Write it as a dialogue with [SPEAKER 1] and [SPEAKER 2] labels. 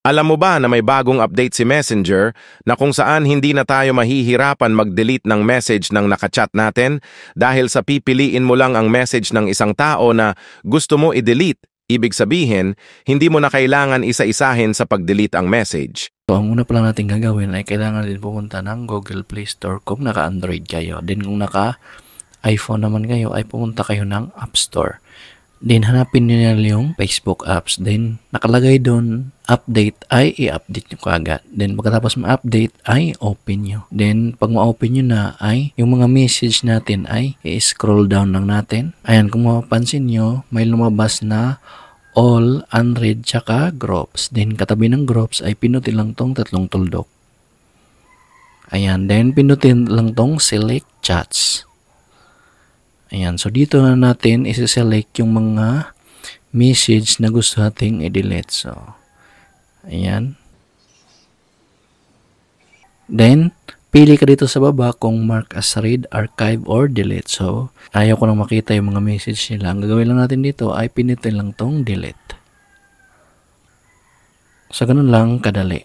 [SPEAKER 1] Alam mo ba na may bagong update si Messenger na kung saan hindi na tayo mahihirapan mag-delete ng message ng nakachat natin dahil sa pipiliin mo lang ang message ng isang tao na gusto mo i-delete. Ibig sabihin, hindi mo na kailangan isa-isahin sa pag-delete ang message.
[SPEAKER 2] So, ang una pa lang natin gagawin ay kailangan din pumunta ng Google Play Store kung naka-Android kayo. Then kung naka-iPhone naman kayo ay pumunta kayo ng App Store. Then hanapin nyo yung Facebook apps. Then nakalagay doon update ay i-update nyo kagad. Then pagkatapos ma-update ay open nyo. Then pag ma-open nyo na ay yung mga message natin ay i-scroll down lang natin. Ayan, kung mapapansin nyo may lumabas na all, unread, tsaka groups. Then katabi ng groups ay pinutin lang tong tatlong tuldok. Ayan, then pinutin lang tong select chats. Ayan, so dito na natin isi-select yung mga message na gusto nating i-delete. So, ayan. Then, pili ka dito sa baba kung mark as read, archive, or delete. So, ayaw ko nang makita yung mga message nila. Ang gagawin lang natin dito ay pinitin lang tong delete. So, ganun lang kadali.